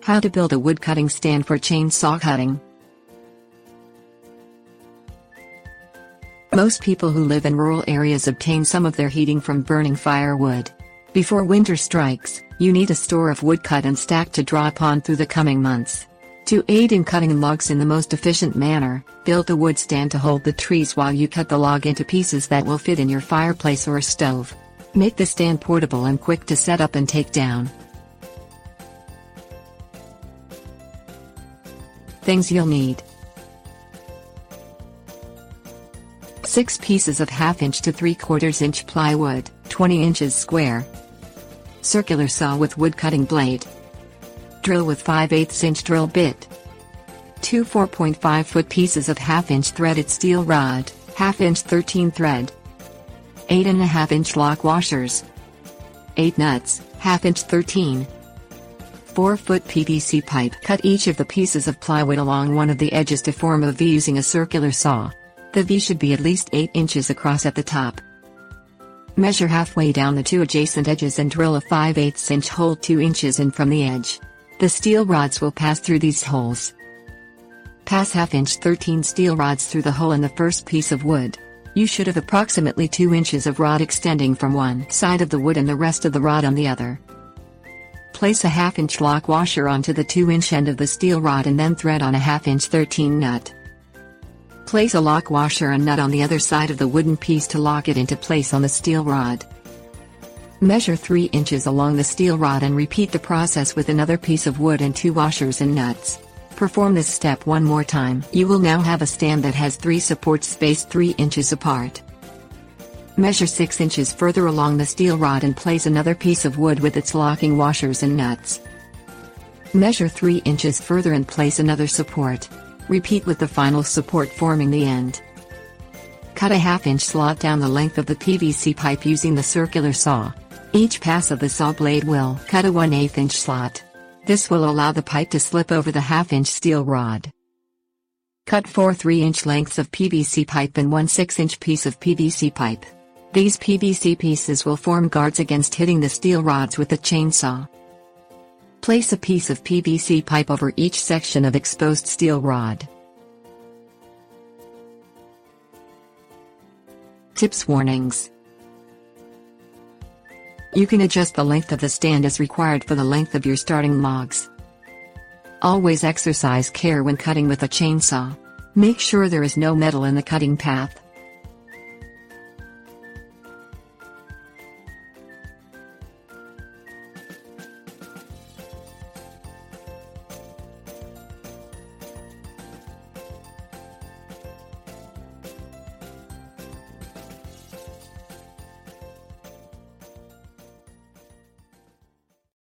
How to build a wood cutting stand for chainsaw cutting. Most people who live in rural areas obtain some of their heating from burning firewood. Before winter strikes, you need a store of wood cut and stacked to draw upon through the coming months. To aid in cutting logs in the most efficient manner, build a wood stand to hold the trees while you cut the log into pieces that will fit in your fireplace or stove. Make the stand portable and quick to set up and take down. Things you'll need: 6 pieces of 1/2 inch to 3/4 inch plywood, 20 inches square. Circular saw with wood cutting blade. Drill with 5/8 inch drill bit. 2 4.5 foot pieces of 1/2 inch threaded steel rod, 1/2 inch 13 thread. 8.5 inch lock washers. 8 nuts, 1/2 inch 13. 4-foot PVC pipe. Cut each of the pieces of plywood along one of the edges to form a V using a circular saw. The V should be at least 8 inches across at the top. Measure halfway down the 2 adjacent edges and drill a 5/8 inch hole 2 inches in from the edge. The steel rods will pass through these holes. Pass 1/2 inch 13 steel rods through the hole in the first piece of wood. You should have approximately 2 inches of rod extending from one side of the wood and the rest of the rod on the other. Place a 1/2 inch lock washer onto the 2 inch end of the steel rod and then thread on a 1/2 inch 13 nut. Place a lock washer and nut on the other side of the wooden piece to lock it into place on the steel rod. Measure 3 inches along the steel rod and repeat the process with another piece of wood and 2 washers and nuts. Perform this step one more time. You will now have a stand that has 3 supports spaced 3 inches apart. Measure 6 inches further along the steel rod and place another piece of wood with its locking washers and nuts. Measure 3 inches further and place another support. Repeat with the final support forming the end. Cut a 1/2 inch slot down the length of the PVC pipe using the circular saw. Each pass of the saw blade will cut a 1/8 inch slot. This will allow the pipe to slip over the 1/2 inch steel rod. Cut 4 3-inch lengths of PVC pipe and 1 6-inch piece of PVC pipe. These PVC pieces will form guards against hitting the steel rods with the chainsaw. Place a piece of PVC pipe over each section of exposed steel rod. Tips Warnings. You can adjust the length of the stand as required for the length of your starting logs. Always exercise care when cutting with a chainsaw. Make sure there is no metal in the cutting path.